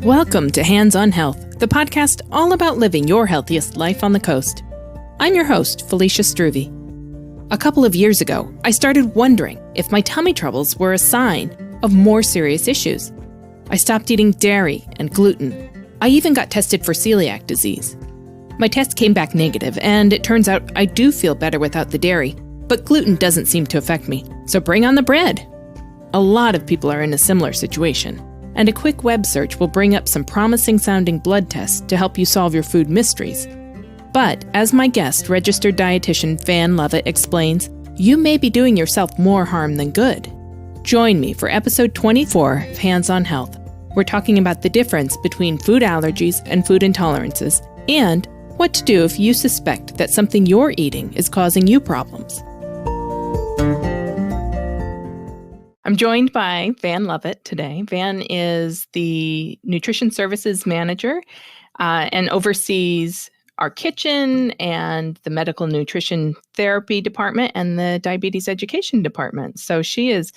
Welcome to Hands on Health, the podcast all about living your healthiest life on the coast. I'm your host, Felicia Struve. A couple of years ago, I started wondering if my tummy troubles were a sign of more serious issues. I stopped eating dairy and gluten. I even got tested for celiac disease. My test came back negative, and it turns out I do feel better without the dairy, but gluten doesn't seem to affect me, so bring on the bread. A lot of people are in a similar situation, and a quick web search will bring up some promising-sounding blood tests to help you solve your food mysteries. But, as my guest, Registered Dietitian Vann Lovett explains, you may be doing yourself more harm than good. Join me for episode 24 of Hands on Health. We're talking about the difference between food allergies and food intolerances, and what to do if you suspect that something you're eating is causing you problems. I'm joined by Vann Lovett today. Vann is the Nutrition Services Manager and oversees our kitchen and the Medical Nutrition Therapy Department and the Diabetes Education Department. So she is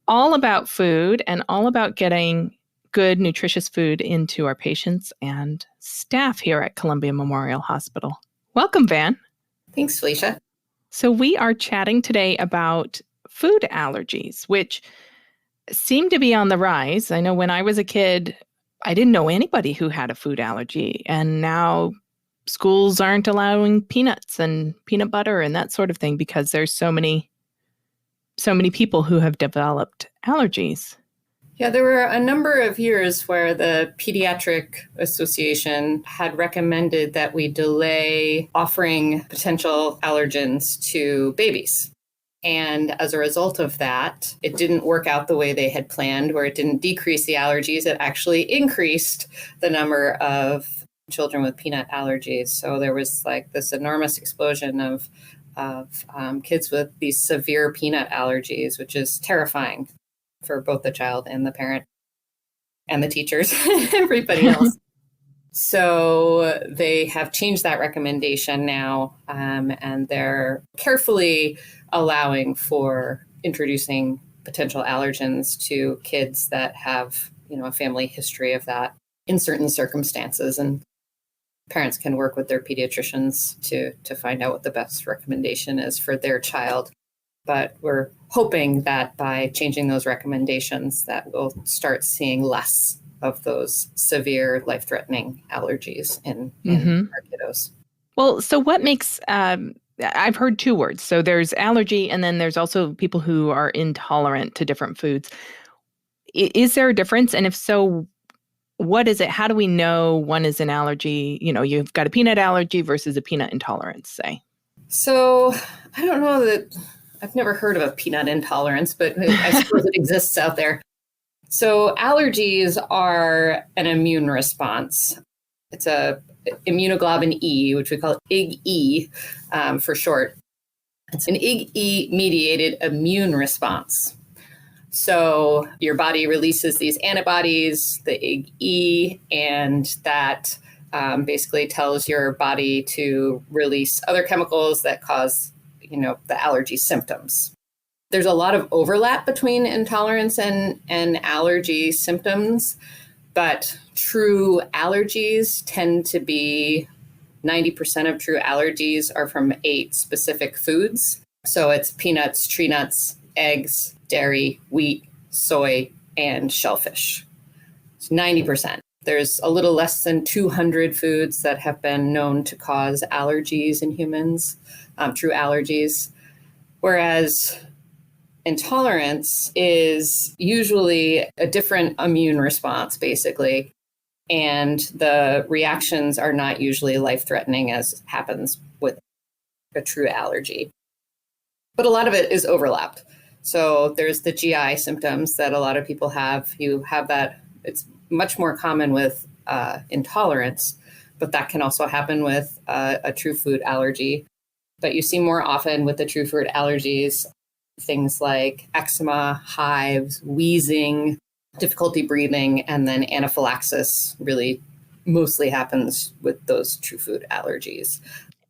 all about food and all about getting good, nutritious food into our patients and staff here at Columbia Memorial Hospital. Welcome, Vann. Thanks, Felicia. So we are chatting today about food allergies, which seem to be on the rise. I know when I was a kid, I didn't know anybody who had a food allergy, and now schools aren't allowing peanuts and peanut butter and that sort of thing because there's so many people who have developed allergies. Yeah, there were a number of years where the Pediatric Association had recommended that we delay offering potential allergens to babies. And as a result of that, it didn't work out the way they had planned, where it didn't decrease the allergies. It actually increased the number of children with peanut allergies. So there was like this enormous explosion of kids with these severe peanut allergies, which is terrifying for both the child and the parent and the teachers, everybody else. So they have changed that recommendation now, and they're carefully allowing for introducing potential allergens to kids that have, a family history of that in certain circumstances. And parents can work with their pediatricians to find out what the best recommendation is for their child. But we're hoping that by changing those recommendations that we'll start seeing less of those severe life-threatening allergies in our kiddos. Well, so what makes, I've heard two words. So there's allergy, and then there's also people who are intolerant to different foods. Is there a difference? And if so, what is it? How do we know one is an allergy? You've got a peanut allergy versus a peanut intolerance, say. So I don't know that I've never heard of a peanut intolerance, but I suppose it exists out there. So allergies are an immune response. It's a immunoglobulin E, which we call IgE for short. It's an IgE mediated immune response. So your body releases these antibodies, the IgE, and that basically tells your body to release other chemicals that cause the allergy symptoms. There's a lot of overlap between intolerance and allergy symptoms, but true allergies tend to be 90% of true allergies are from 8 specific foods. So it's peanuts, tree nuts, eggs, dairy, wheat, soy, and shellfish. It's 90%. There's a little less than 200 foods that have been known to cause allergies in humans, true allergies, whereas intolerance is usually a different immune response, basically, and the reactions are not usually life-threatening as happens with a true allergy. But a lot of it is overlapped. So there's the GI symptoms that a lot of people have. You have that. It's much more common with intolerance, but that can also happen with a true food allergy. But you see more often with the true food allergies, things like eczema, hives, wheezing, difficulty breathing, and then anaphylaxis really mostly happens with those true food allergies.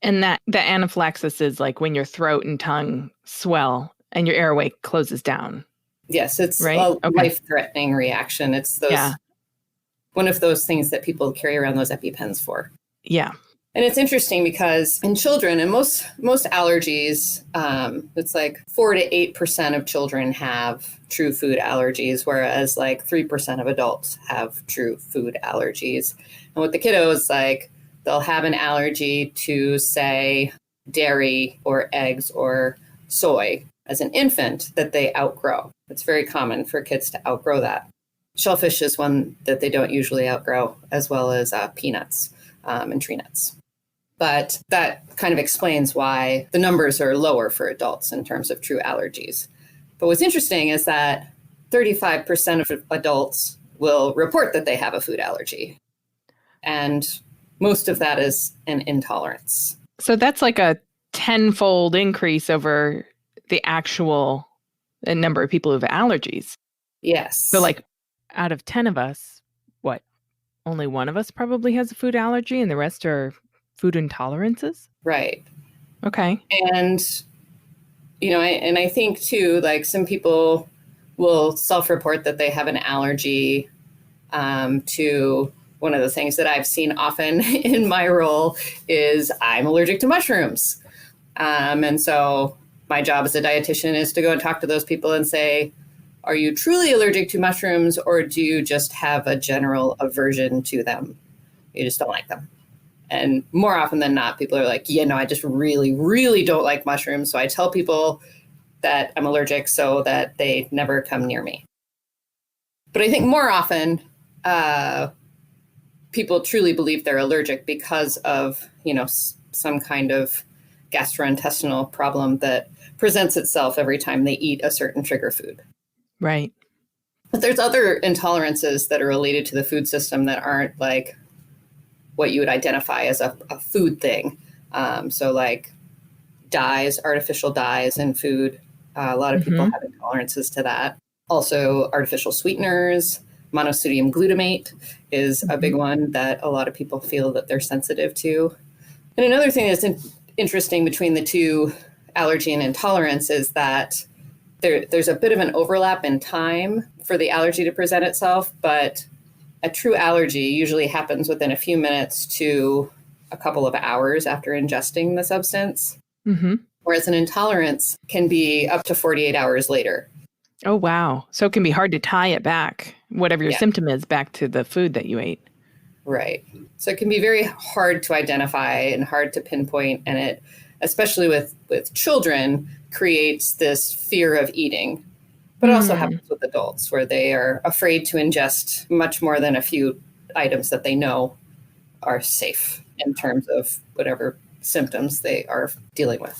And that the anaphylaxis is like when your throat and tongue swell and your airway closes down. Yes, it's right? a life-threatening reaction. It's those one of those things that people carry around those EpiPens for. Yeah. And it's interesting because in children, and most allergies, it's like 4 to 8% of children have true food allergies, whereas like 3% of adults have true food allergies. And with the kiddos, like they'll have an allergy to, say, dairy or eggs or soy as an infant that they outgrow. It's very common for kids to outgrow that. Shellfish is one that they don't usually outgrow, as well as peanuts and tree nuts. But that kind of explains why the numbers are lower for adults in terms of true allergies. But what's interesting is that 35% of adults will report that they have a food allergy. And most of that is an intolerance. So that's like a tenfold increase over the actual number of people who have allergies. Yes. So like out of 10 of us, what? Only one of us probably has a food allergy and the rest are food intolerances? Right. Okay. And, I think too, like some people will self-report that they have an allergy to one of the things that I've seen often in my role is I'm allergic to mushrooms. And so my job as a dietitian is to go and talk to those people and say, are you truly allergic to mushrooms, or do you just have a general aversion to them? You just don't like them. And more often than not, people are like, I just really, really don't like mushrooms. So I tell people that I'm allergic so that they never come near me. But I think more often, people truly believe they're allergic because of, some kind of gastrointestinal problem that presents itself every time they eat a certain trigger food. Right. But there's other intolerances that are related to the food system that aren't like what you would identify as a food thing. So like dyes, artificial dyes in food. A lot of people have intolerances to that. Also artificial sweeteners, monosodium glutamate is a big one that a lot of people feel that they're sensitive to. And another thing that's interesting between the two, allergy and intolerance, is that there's a bit of an overlap in time for the allergy to present itself, but a true allergy usually happens within a few minutes to a couple of hours after ingesting the substance, whereas an intolerance can be up to 48 hours later. Oh, wow. So it can be hard to tie it back, whatever your symptom is, back to the food that you ate. Right. So it can be very hard to identify and hard to pinpoint, and it, especially with children, creates this fear of eating. But it also happens with adults where they are afraid to ingest much more than a few items that they know are safe in terms of whatever symptoms they are dealing with.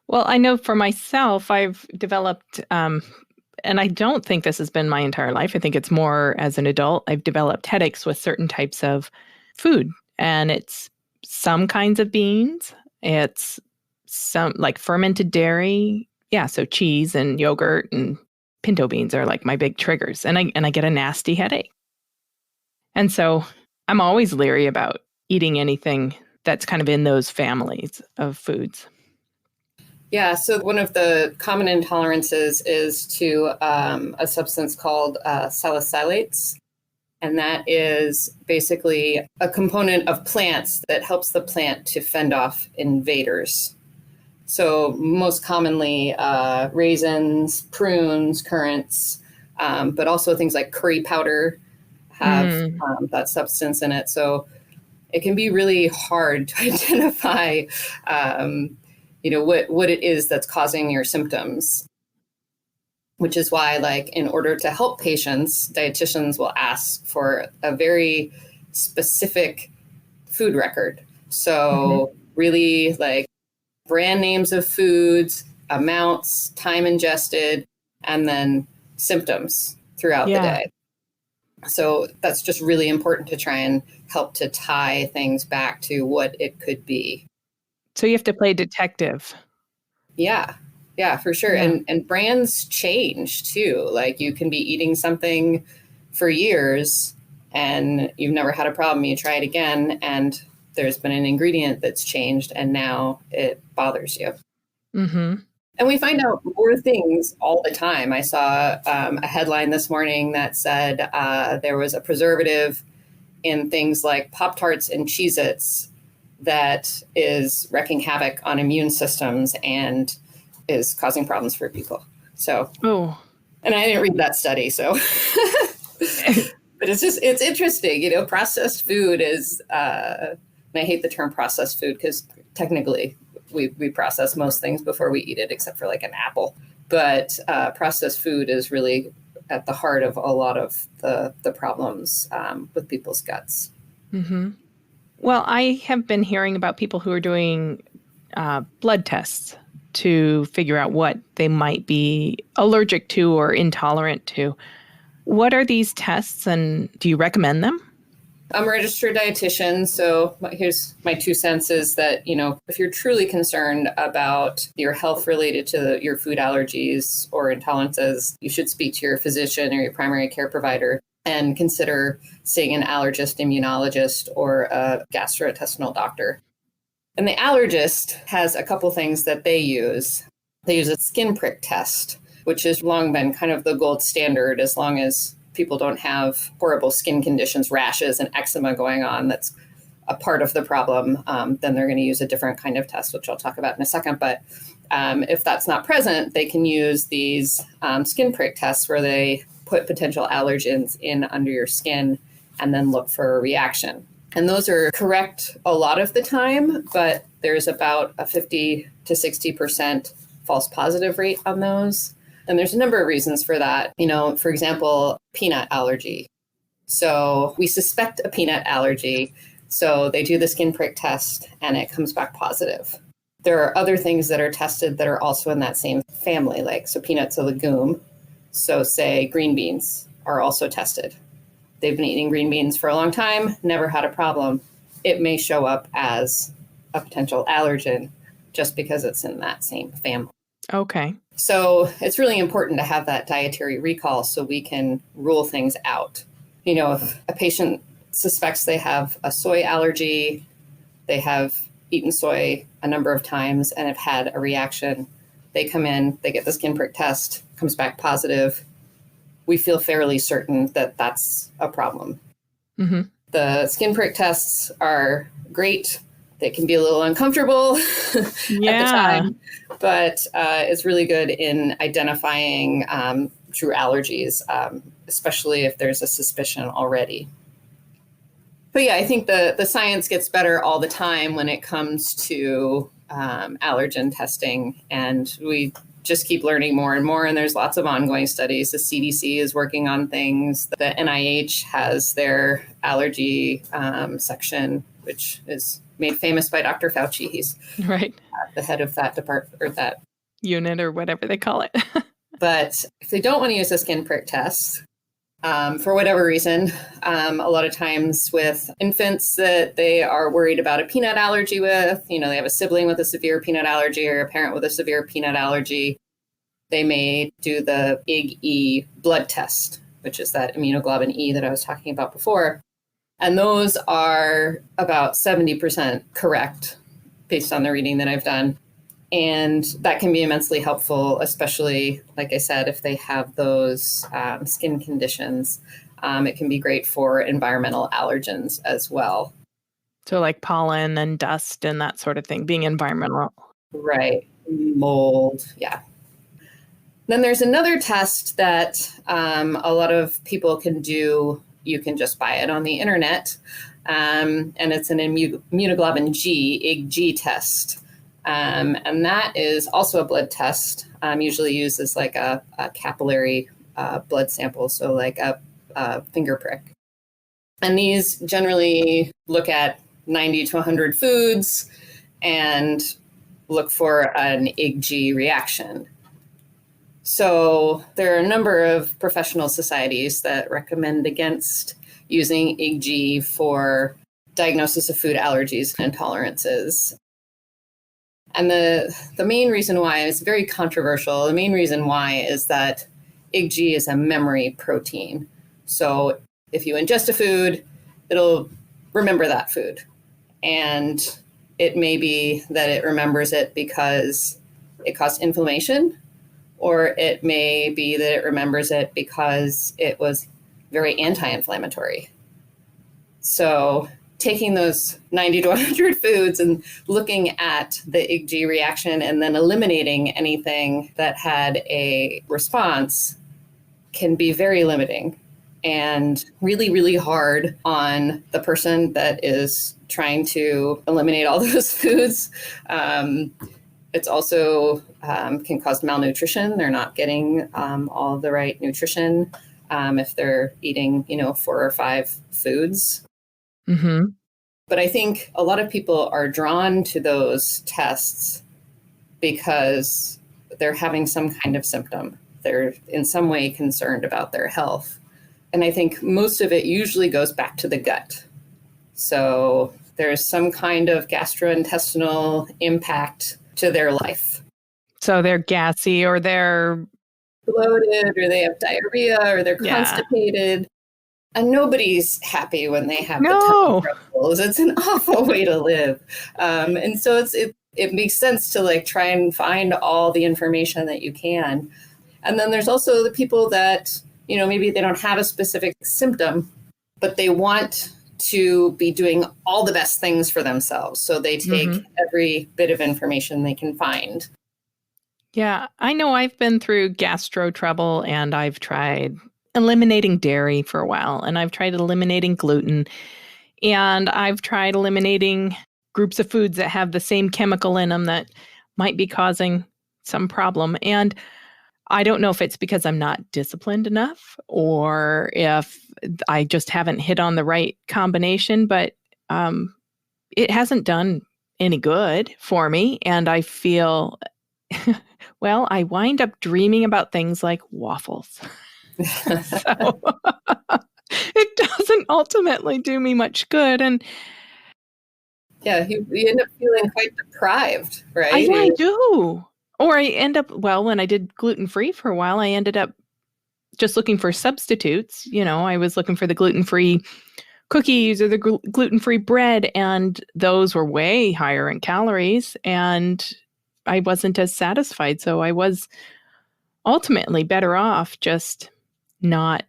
Well, I know for myself, I've developed, and I don't think this has been my entire life. I think it's more as an adult. I've developed headaches with certain types of food, and it's some kinds of beans. It's some like fermented dairy. Yeah, so cheese and yogurt and pinto beans are like my big triggers, and I get a nasty headache. And so I'm always leery about eating anything that's kind of in those families of foods. Yeah, so one of the common intolerances is to a substance called salicylates. And that is basically a component of plants that helps the plant to fend off invaders. So most commonly raisins, prunes, currants, but also things like curry powder have that substance in it. So it can be really hard to identify what it is that's causing your symptoms, which is why, like, in order to help patients, dietitians will ask for a very specific food record. So really, like, brand names of foods, amounts, time ingested, and then symptoms throughout the day. So that's just really important to try and help to tie things back to what it could be. So you have to play detective. Yeah, for sure. Yeah. And brands change too. Like you can be eating something for years and you've never had a problem. You try it again and there's been an ingredient that's changed and now it bothers you. And we find out more things all the time. I saw a headline this morning that said there was a preservative in things like Pop-Tarts and Cheez-Its that is wreaking havoc on immune systems and is causing problems for people. So, and I didn't read that study, so, but it's interesting, processed food is, and I hate the term processed food because technically we process most things before we eat it, except for like an apple. But processed food is really at the heart of a lot of the problems with people's guts. Mm-hmm. Well, I have been hearing about people who are doing blood tests to figure out what they might be allergic to or intolerant to. What are these tests, and do you recommend them? I'm a registered dietitian, so here's my 2 cents is that, if you're truly concerned about your health related to your food allergies or intolerances, you should speak to your physician or your primary care provider and consider seeing an allergist, immunologist, or a gastrointestinal doctor. And the allergist has a couple things that they use. They use a skin prick test, which has long been kind of the gold standard as long as people don't have horrible skin conditions, rashes and eczema going on. That's a part of the problem. Then they're going to use a different kind of test, which I'll talk about in a second. But if that's not present, they can use these skin prick tests where they put potential allergens in under your skin and then look for a reaction. And those are correct a lot of the time, but there's about a 50 to 60% false positive rate on those. And there's a number of reasons for that. For example, peanut allergy. So we suspect a peanut allergy. So they do the skin prick test and it comes back positive. There are other things that are tested that are also in that same family, so peanut's a legume. So say green beans are also tested. They've been eating green beans for a long time, never had a problem. It may show up as a potential allergen just because it's in that same family. Okay. So it's really important to have that dietary recall so we can rule things out. If a patient suspects they have a soy allergy, they have eaten soy a number of times and have had a reaction, they come in, they get the skin prick test, comes back positive. We feel fairly certain that that's a problem. Mm-hmm. The skin prick tests are great. They can be a little uncomfortable at the time, but it's really good in identifying true allergies, especially if there's a suspicion already. But yeah, I think the science gets better all the time when it comes to allergen testing, and we just keep learning more and more, and there's lots of ongoing studies. The CDC is working on things. The NIH has their allergy section, which is made famous by Dr. Fauci. He's right the head of that department or that unit or whatever they call it. But if they don't want to use a skin prick test, for whatever reason, a lot of times with infants that they are worried about a peanut allergy with, they have a sibling with a severe peanut allergy or a parent with a severe peanut allergy, they may do the IgE blood test, which is that immunoglobulin E that I was talking about before. And those are about 70% correct based on the reading that I've done. And that can be immensely helpful, especially, like I said, if they have those skin conditions. It can be great for environmental allergens as well. So like pollen and dust and that sort of thing, being environmental. Right. Mold. Yeah. Then there's another test that a lot of people can do. You can just buy it on the internet. And it's an immunoglobulin G, IgG test. And that is also a blood test, usually used as like a capillary blood sample, so like a finger prick. And these generally look at 90 to 100 foods and look for an IgG reaction. So there are a number of professional societies that recommend against using IgG for diagnosis of food allergies and intolerances. And the main reason why, and it's very controversial, the main reason why is that IgG is a memory protein. So if you ingest a food, it'll remember that food. And it may be that it remembers it because it caused inflammation, or it may be that it remembers it because it was very anti-inflammatory. So taking those 90 to 100 foods and looking at the IgG reaction and then eliminating anything that had a response can be very limiting and really, really hard on the person that is trying to eliminate all those foods. It's also can cause malnutrition. They're not getting all the right nutrition if they're eating, 4 or 5 foods. Mm-hmm. But I think a lot of people are drawn to those tests because they're having some kind of symptom. They're in some way concerned about their health. And I think most of it usually goes back to the gut. So there's some kind of gastrointestinal impact to their life. So they're gassy or they're bloated or they have diarrhea or they're constipated. And nobody's happy when they have the tummy troubles. It's an awful way to live. And so it makes sense to try and find all the information that you can. And then there's also the people that, maybe they don't have a specific symptom, but they want to be doing all the best things for themselves. So they take every bit of information they can find. Yeah, I know I've been through gastro trouble and I've tried eliminating dairy for a while and I've tried eliminating gluten and I've tried eliminating groups of foods that have the same chemical in them that might be causing some problem. And I don't know if it's because I'm not disciplined enough or if I just haven't hit on the right combination, but it hasn't done any good for me. And I feel, well, I wind up dreaming about things like waffles. So it doesn't ultimately do me much good. And yeah, you end up feeling quite deprived, right? I do. Or I end up, when I did gluten-free for a while, I ended up just looking for substitutes. I was looking for the gluten-free cookies or the gluten-free bread, and those were way higher in calories, and I wasn't as satisfied. So I was ultimately better off just not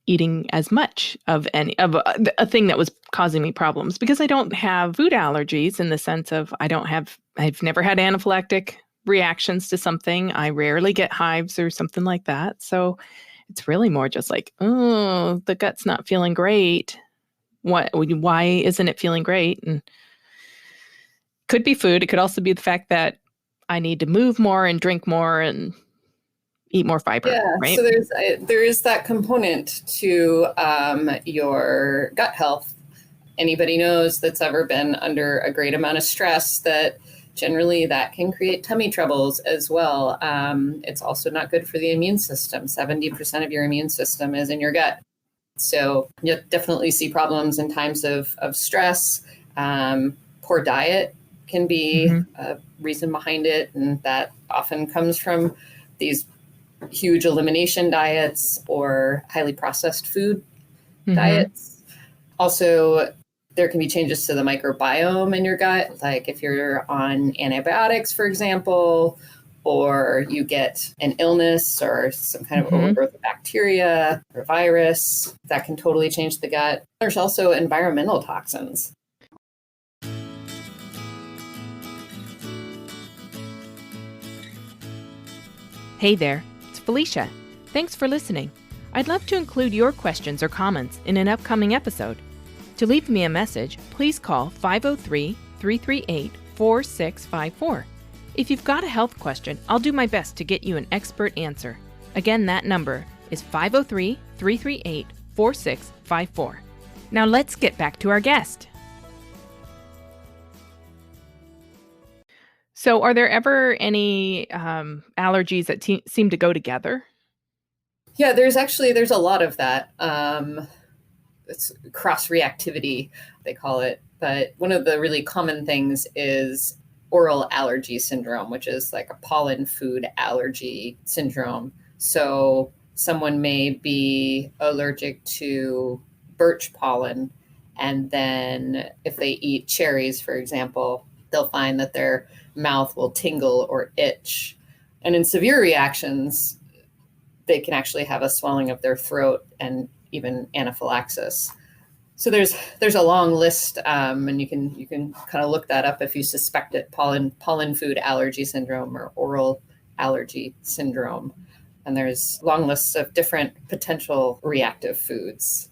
eating as much of a thing that was causing me problems, because I don't have food allergies in the sense of I've never had anaphylactic reactions to something. I rarely get hives or something like that. So it's really more just the gut's not feeling great. Why isn't it feeling great? And could be food. It could also be the fact that I need to move more and drink more and eat more fiber. Yeah, right? So there is that component to your gut health. Anybody knows that's ever been under a great amount of stress that generally that can create tummy troubles as well. It's also not good for the immune system. 70% of your immune system is in your gut. So you'll definitely see problems in times of stress. Poor diet can be a reason behind it. And that often comes from these huge elimination diets or highly processed food diets. Also, there can be changes to the microbiome in your gut, like if you're on antibiotics, for example, or you get an illness or some kind of overgrowth of bacteria or virus, that can totally change the gut. There's also environmental toxins. Hey there, it's Felicia. Thanks for listening. I'd love to include your questions or comments in an upcoming episode. To leave me a message, please call 503-338-4654. If you've got a health question, I'll do my best to get you an expert answer. Again, that number is 503-338-4654. Now let's get back to our guest. So are there ever any allergies that seem to go together? Yeah, there's a lot of that. It's cross-reactivity, they call it. But one of the really common things is oral allergy syndrome, which is like a pollen food allergy syndrome. So someone may be allergic to birch pollen, and then if they eat cherries, for example, they'll find that their mouth will tingle or itch. And in severe reactions, they can actually have a swelling of their throat and even anaphylaxis. So there's a long list, and you can kind of look that up if you suspect it: pollen food allergy syndrome or oral allergy syndrome. And there's long lists of different potential reactive foods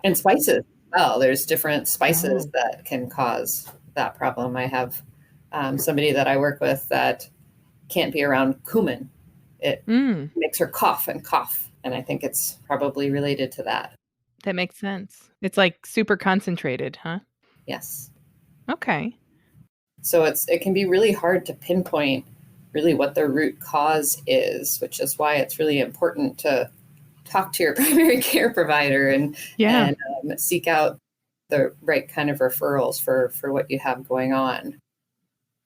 and spices. Well, there's different spices that can cause that problem. I have somebody that I work with that can't be around cumin. It makes her cough and cough, and I think it's probably related to that. That makes sense. It's like super concentrated, huh? Yes. Okay. So it can be really hard to pinpoint really what the root cause is, which is why it's really important to talk to your primary care provider and seek out the right kind of referrals for what you have going on.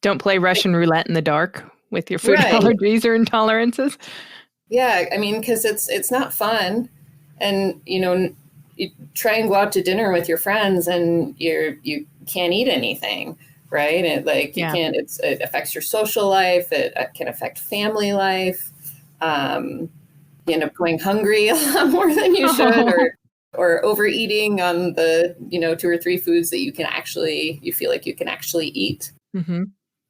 Don't play Russian roulette in the dark with your food allergies or intolerances. Yeah, I mean, because it's not fun, and you try and go out to dinner with your friends, and you can't eat anything, right? And you can't. It affects your social life. It can affect family life. You end up going hungry a lot more than you should, or overeating on the 2 or 3 foods that you feel like you can actually eat. Mm-hmm.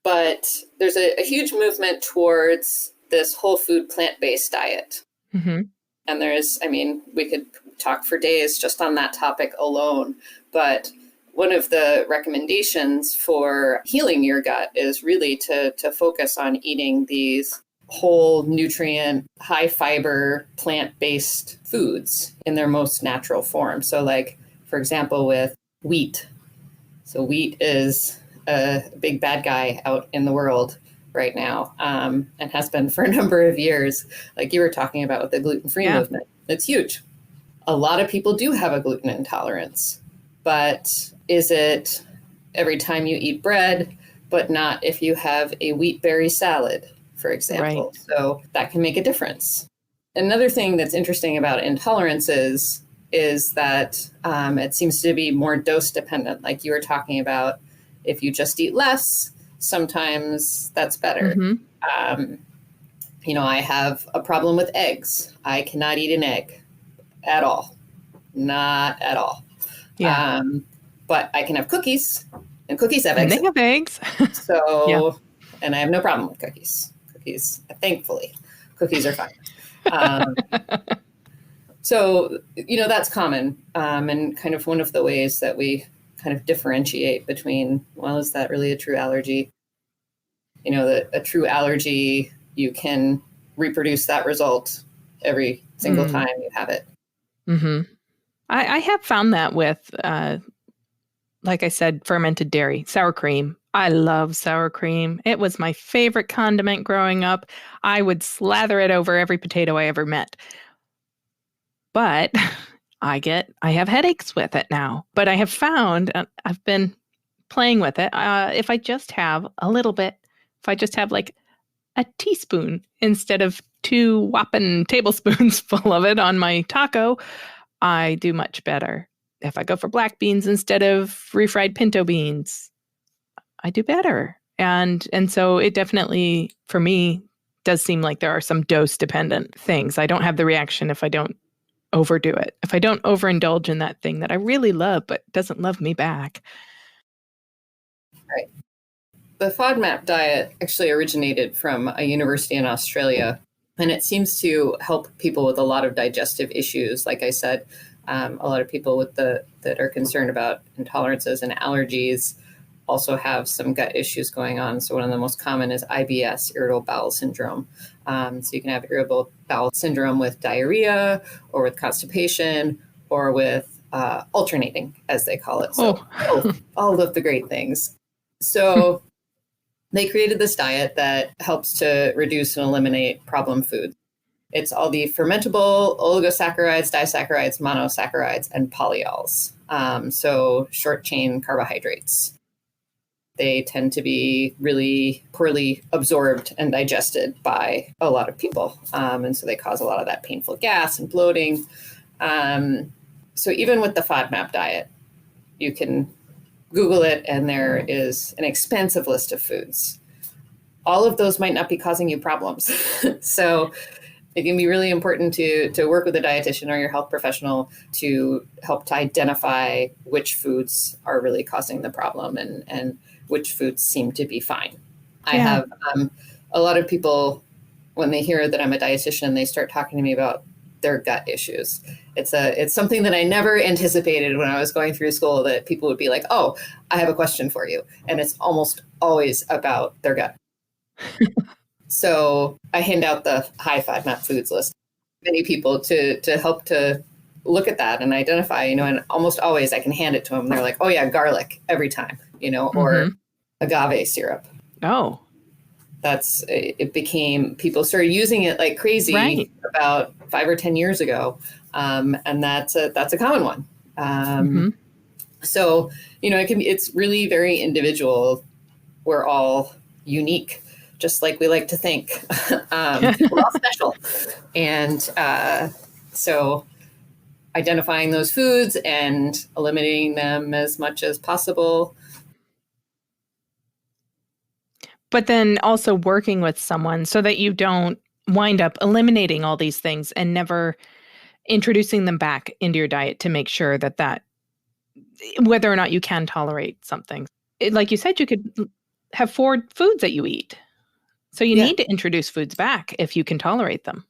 But there's a huge movement towards this whole food plant-based diet. Mm-hmm. And we could talk for days just on that topic alone, but one of the recommendations for healing your gut is really to focus on eating these whole nutrient, high fiber, plant-based foods in their most natural form. So for example, with wheat. So wheat is a big bad guy out in the world right now, and has been for a number of years, like you were talking about with the gluten-free movement. It's huge. A lot of people do have a gluten intolerance, but is it every time you eat bread, but not if you have a wheat berry salad, for example? Right. So that can make a difference. Another thing that's interesting about intolerances is that it seems to be more dose dependent, like you were talking about. If you just eat less, sometimes that's better. Mm-hmm. I have a problem with eggs. I cannot eat an egg at all. Not at all. Yeah. But I can have cookies, and cookies have eggs. And they have eggs. So, and I have no problem with cookies. Cookies, thankfully, cookies are fine. So, that's common. And kind of one of the ways that we kind of differentiate between, well, is that really a true allergy? A true allergy, you can reproduce that result every single time you have it. Mm-hmm. I have found that with, like I said, fermented dairy, sour cream. I love sour cream. It was my favorite condiment growing up. I would slather it over every potato I ever met. But I have headaches with it now. But I have found, I've been playing with it. If I just have a little bit, if I just have like a teaspoon instead of 2 whopping tablespoons full of it on my taco, I do much better. If I go for black beans instead of refried pinto beans, I do better. And so it definitely, for me, does seem like there are some dose-dependent things. I don't have the reaction if I don't overdo it. If I don't overindulge in that thing that I really love but doesn't love me back. Right. The FODMAP diet actually originated from a university in Australia, and it seems to help people with a lot of digestive issues. Like I said, a lot of people that are concerned about intolerances and allergies also have some gut issues going on. So one of the most common is IBS, irritable bowel syndrome. So you can have irritable bowel syndrome with diarrhea or with constipation or with alternating, as they call it. So all of the great things. So they created this diet that helps to reduce and eliminate problem foods. It's all the fermentable oligosaccharides, disaccharides, monosaccharides, and polyols. So short chain carbohydrates. They tend to be really poorly absorbed and digested by a lot of people. And so they cause a lot of that painful gas and bloating. So even with the FODMAP diet, you can Google it, and there is an expansive list of foods. All of those might not be causing you problems. So It can be really important to work with a dietitian or your health professional to help to identify which foods are really causing the problem and which foods seem to be fine. I have a lot of people, when they hear that I'm a dietitian, they start talking to me about their gut issues. It's something that I never anticipated when I was going through school, that people would be like, oh, I have a question for you. And it's almost always about their gut. So I hand out the high FODMAP foods list to many people to help to look at that and identify, and almost always I can hand it to them. They're like, oh yeah, garlic every time, or agave syrup. Oh. It became, people started using it like crazy about 5 or 10 years ago. And that's a common one. So, it's really very individual. We're all unique, just like we like to think. We're all special. And so identifying those foods and eliminating them as much as possible. But then also working with someone so that you don't wind up eliminating all these things and never introducing them back into your diet to make sure that whether or not you can tolerate something. Like you said, you could have 4 foods that you eat. So you need to introduce foods back if you can tolerate them.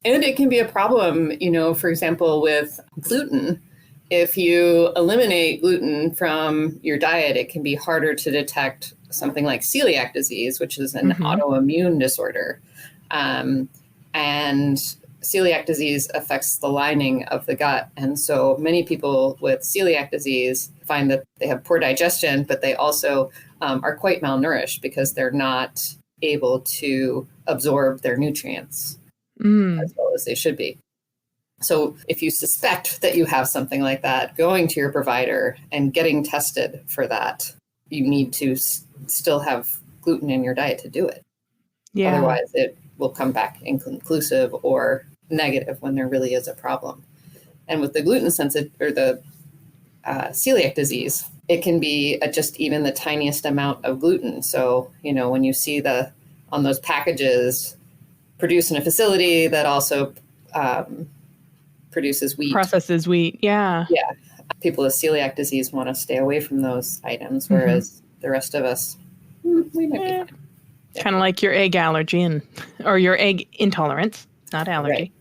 And it can be a problem, for example, with gluten. If you eliminate gluten from your diet, it can be harder to detect something like celiac disease, which is an autoimmune disorder. And celiac disease affects the lining of the gut. And so many people with celiac disease find that they have poor digestion, but they also are quite malnourished because they're not able to absorb their nutrients as well as they should be. So if you suspect that you have something like that, going to your provider and getting tested for that, you need to still have gluten in your diet to do it. Yeah. Otherwise, it will come back inconclusive or negative when there really is a problem. And with the gluten sensitive or the celiac disease, it can be just even the tiniest amount of gluten. So, when you see on those packages produced in a facility that also produces wheat. Processes wheat, yeah. Yeah. People with celiac disease want to stay away from those items, whereas the rest of us, we might be fine. Yeah. Kind of like your egg allergy or your egg intolerance, not allergy.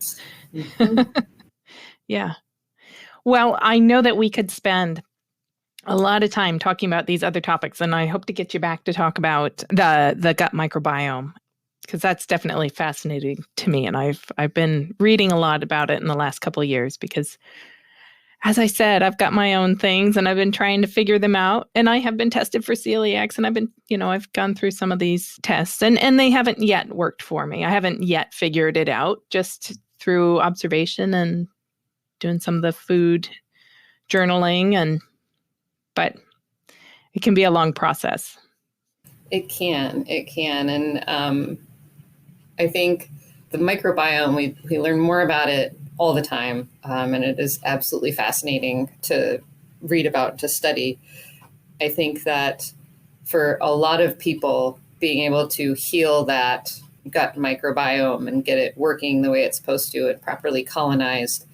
Right. Yeah. Well, I know that we could spend a lot of time talking about these other topics, and I hope to get you back to talk about the gut microbiome, because that's definitely fascinating to me. And I've been reading a lot about it in the last couple of years because, as I said, I've got my own things and I've been trying to figure them out. And I have been tested for celiacs, and I've been, I've gone through some of these tests and they haven't yet worked for me. I haven't yet figured it out, just through observation and doing some of the food journaling. But it can be a long process. It can. And I think the microbiome, we learn more about it all the time. And it is absolutely fascinating to read about, to study. I think that for a lot of people, being able to heal that gut microbiome and get it working the way it's supposed to and properly colonized,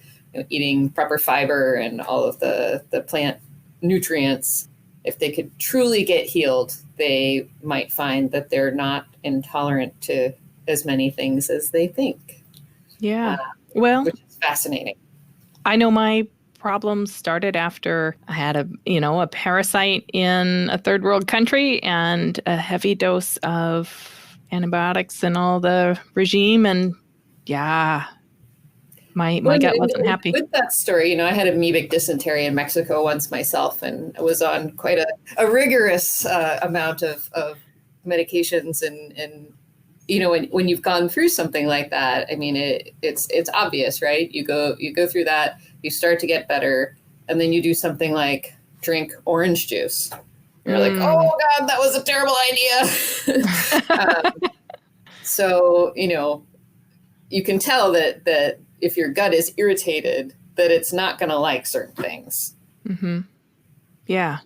eating proper fiber and all of the plant nutrients, if they could truly get healed, they might find that they're not intolerant to as many things as they think. Yeah. Which is fascinating. I know my problems started after I had a parasite in a third world country and a heavy dose of antibiotics and all the regime. And yeah, my gut wasn't happy. With that story, I had amoebic dysentery in Mexico once myself, and I was on quite a rigorous amount of medications. And when you've gone through something like that, I mean, it's obvious, right? You go through that, you start to get better, and then you do something like drink orange juice. You're like, oh God, that was a terrible idea. So, you can tell that if your gut is irritated, that it's not going to like certain things. Mm-hmm. Yeah.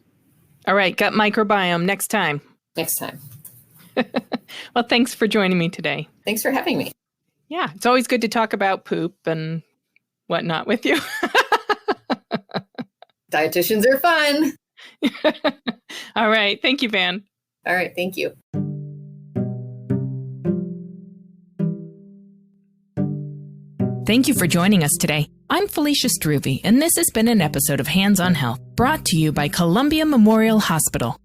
All right. Gut microbiome next time. Next time. Well, thanks for joining me today. Thanks for having me. Yeah, it's always good to talk about poop and whatnot with you. Dietitians are fun. All right. Thank you, Vann. All right. Thank you. Thank you for joining us today. I'm Felicia Struve, and this has been an episode of Hands on Health, brought to you by Columbia Memorial Hospital.